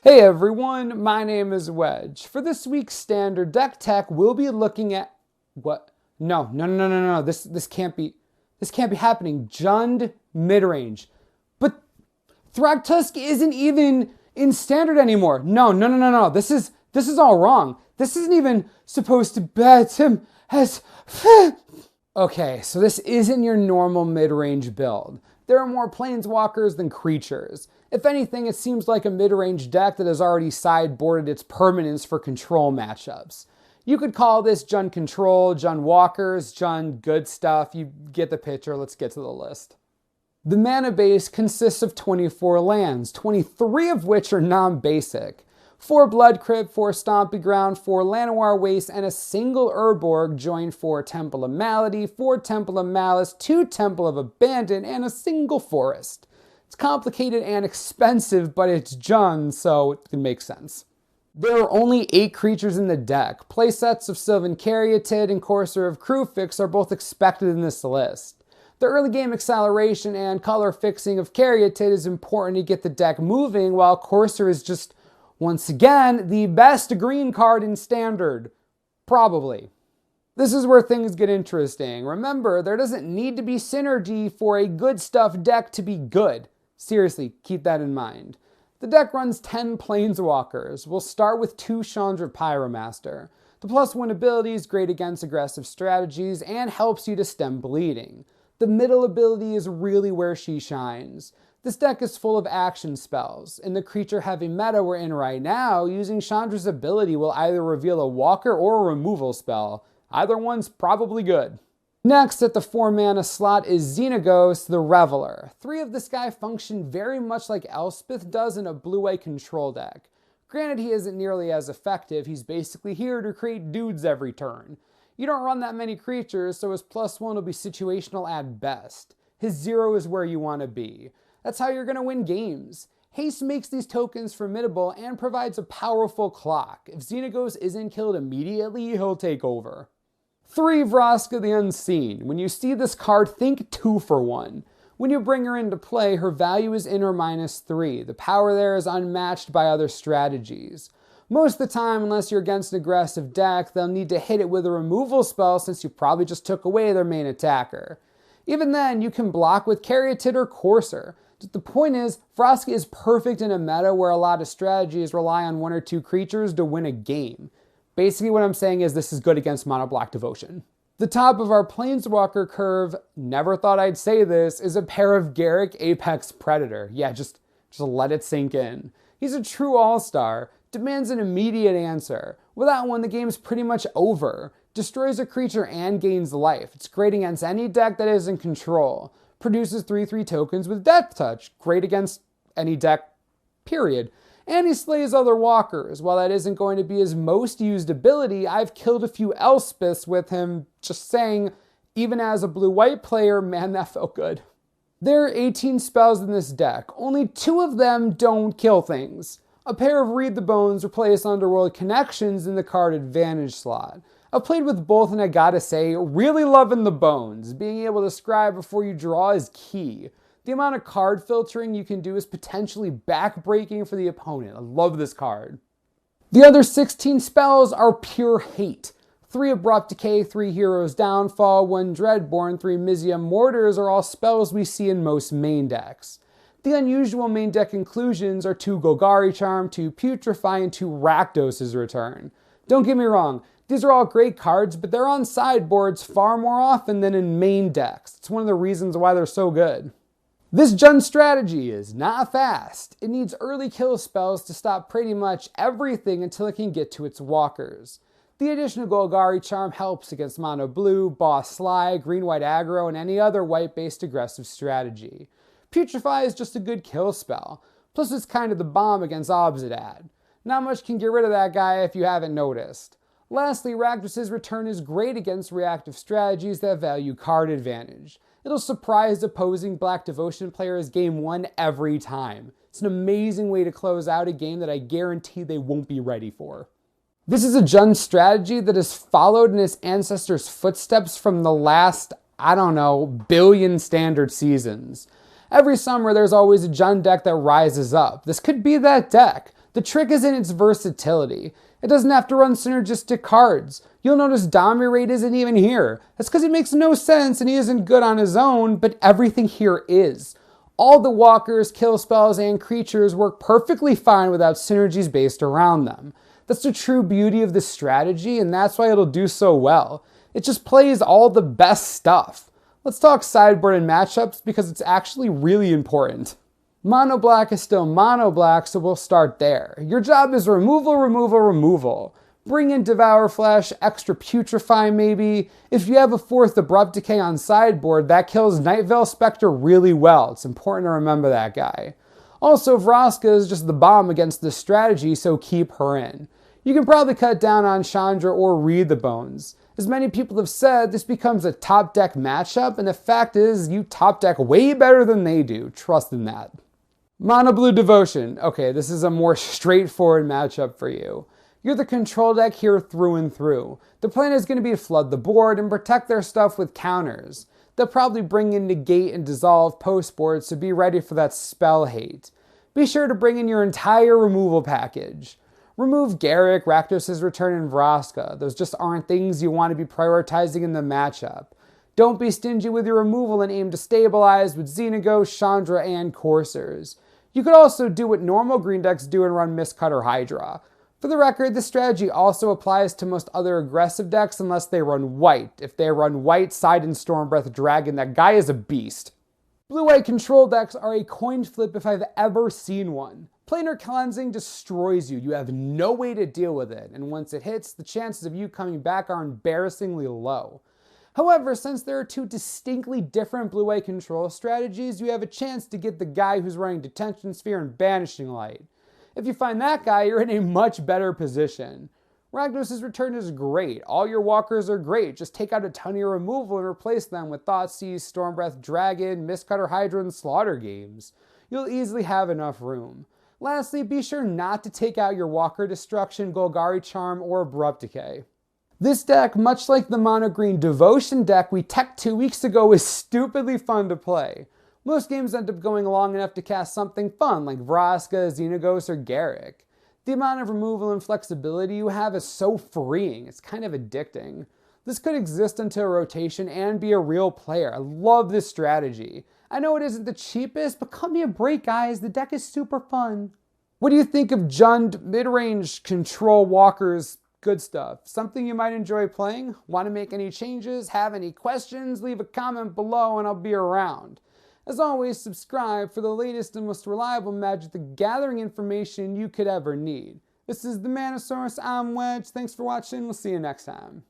Hey everyone, my name is Wedge. For this week's standard deck tech, we'll be looking at what? No. This can't be happening. Jund midrange. But Thragtusk isn't even in standard anymore. No. This is all wrong. This isn't even supposed to bet him as Okay, so this isn't your normal mid-range build. There are more planeswalkers than creatures. If anything, it seems like a mid-range deck that has already sideboarded its permanence for control matchups. You could call this Jund Control, Jund Walkers, Jund Good Stuff. You get the picture. Let's get to the list. The mana base consists of 24 lands, 23 of which are non-basic. 4 Blood Crypt, 4 Stomping Ground, 4 Llanowar Wastes, and a single Urborg joined 4 Temple of Malady, 4 Temple of Malice, 2 Temple of Abandon, and a single Forest. It's complicated and expensive, but it's Jund, so it can make sense. There are only 8 creatures in the deck. Playsets of Sylvan Caryatid and Courser of Kruphix are both expected in this list. The early game acceleration and color fixing of Caryatid is important to get the deck moving, while Courser is just, once again, the best green card in Standard. Probably. This is where things get interesting. Remember, there doesn't need to be synergy for a good stuff deck to be good. Seriously, keep that in mind. The deck runs 10 Planeswalkers. We'll start with 2 Chandra Pyromaster. The +1 ability is great against aggressive strategies and helps you to stem bleeding. The middle ability is really where she shines. This deck is full of action spells. In the creature-heavy meta we're in right now, using Chandra's ability will either reveal a walker or a removal spell. Either one's probably good. Next, at the 4-mana slot is Xenagos the Reveler. 3 of this guy function very much like Elspeth does in a blue-white control deck. Granted, he isn't nearly as effective. He's basically here to create dudes every turn. You don't run that many creatures, so his +1 will be situational at best. His 0 is where you want to be. That's how you're going to win games. Haste makes these tokens formidable and provides a powerful clock. If Xenagos isn't killed immediately, he'll take over. 3 Vraska the Unseen. When you see this card, think 2 for 1. When you bring her into play, her value is in or -3. The power there is unmatched by other strategies. Most of the time, unless you're against an aggressive deck, they'll need to hit it with a removal spell since you probably just took away their main attacker. Even then, you can block with Caryatid or Courser. The point is, Vraska is perfect in a meta where a lot of strategies rely on 1 or 2 creatures to win a game. Basically what I'm saying is this is good against Mono Black Devotion. The top of our Planeswalker curve, never thought I'd say this, is a pair of Garruk Apex Predator. Yeah, just let it sink in. He's a true all-star, demands an immediate answer. Without one, the game's pretty much over. Destroys a creature and gains life. It's great against any deck that is in control. Produces 3/3 tokens with Death Touch. Great against any deck, period. And he slays other walkers. While that isn't going to be his most used ability, I've killed a few Elspeths with him. Just saying, even as a blue-white player, man, that felt good. There are 18 spells in this deck. Only 2 of them don't kill things. A pair of Read the Bones replace Underworld Connections in the card advantage slot. I've played with both and I gotta say, really loving the bones. Being able to scry before you draw is key. The amount of card filtering you can do is potentially back-breaking for the opponent. I love this card. The other 16 spells are pure hate. 3 Abrupt Decay, 3 Heroes Downfall, 1 Dreadbore, and 3 Mizzium Mortars are all spells we see in most main decks. The unusual main deck inclusions are 2 Golgari Charm, 2 Putrefy, and 2 Rakdos' Return. Don't get me wrong, these are all great cards, but they're on sideboards far more often than in main decks. It's one of the reasons why they're so good. This Jund strategy is not fast. It needs early kill spells to stop pretty much everything until it can get to its walkers. The addition of Golgari Charm helps against mono blue, boss sly, green-white aggro, and any other white-based aggressive strategy. Putrefy is just a good kill spell, plus it's kind of the bomb against Obsidad. Not much can get rid of that guy if you haven't noticed. Lastly, Rakdos' Return is great against reactive strategies that value card advantage. It'll surprise opposing Black Devotion players game 1 every time. It's an amazing way to close out a game that I guarantee they won't be ready for. This is a Jund strategy that has followed in its ancestors' footsteps from the last, billion standard seasons. Every summer there's always a Jund deck that rises up. This could be that deck. The trick is in its versatility. It doesn't have to run synergistic cards. You'll notice Dominate isn't even here. That's because he makes no sense and he isn't good on his own, but everything here is. All the walkers, kill spells, and creatures work perfectly fine without synergies based around them. That's the true beauty of this strategy, and that's why it'll do so well. It just plays all the best stuff. Let's talk sideboard and matchups because it's actually really important. Mono black is still mono black, so we'll start there. Your job is removal, removal, removal. Bring in Devour Flesh, extra Putrefy maybe. If you have a 4th Abrupt Decay on sideboard, that kills Nightveil Spectre really well. It's important to remember that guy. Also, Vraska is just the bomb against this strategy, so keep her in. You can probably cut down on Chandra or Read the Bones. As many people have said, this becomes a top deck matchup, and the fact is, you top deck way better than they do. Trust in that. Mono Blue Devotion. Okay, this is a more straightforward matchup for you. You're the control deck here through and through. The plan is going to be to flood the board and protect their stuff with counters. They'll probably bring in Negate and Dissolve post-board, so be ready for that spell hate. Be sure to bring in your entire removal package. Remove Garruk, Rakdos' return, and Vraska. Those just aren't things you want to be prioritizing in the matchup. Don't be stingy with your removal and aim to stabilize with Xenagos, Chandra, and Coursers. You could also do what normal green decks do and run Mistcut or Hydra. For the record, this strategy also applies to most other aggressive decks unless they run white. If they run white, Side and Stormbreath Dragon, that guy is a beast. Blue-white control decks are a coin flip if I've ever seen one. Planar Cleansing destroys you. You have no way to deal with it, and once it hits, the chances of you coming back are embarrassingly low. However, since there are two distinctly different blue-white control strategies, you have a chance to get the guy who's running Detention Sphere and Banishing Light. If you find that guy, you're in a much better position. Rakdos' return is great. All your walkers are great. Just take out a ton of your removal and replace them with Thoughtseize, Stormbreath Dragon, Mistcut or Hydra, and Slaughter games. You'll easily have enough room. Lastly, be sure not to take out your Walker Destruction, Golgari Charm, or Abrupt Decay. This deck, much like the mono green Devotion deck we teched 2 weeks ago, is stupidly fun to play. Most games end up going long enough to cast something fun like Vraska, Xenagos, or Garruk. The amount of removal and flexibility you have is so freeing, it's kind of addicting. This could exist until rotation and be a real player. I love this strategy. I know it isn't the cheapest, but cut me a break, guys. The deck is super fun. What do you think of Jund mid-range control walkers? Good stuff. Something you might enjoy playing? Want to make any changes? Have any questions? Leave a comment below and I'll be around. As always, subscribe for the latest and most reliable Magic the Gathering information you could ever need. This is the Manosaurus, I'm Wedge. Thanks for watching. We'll see you next time.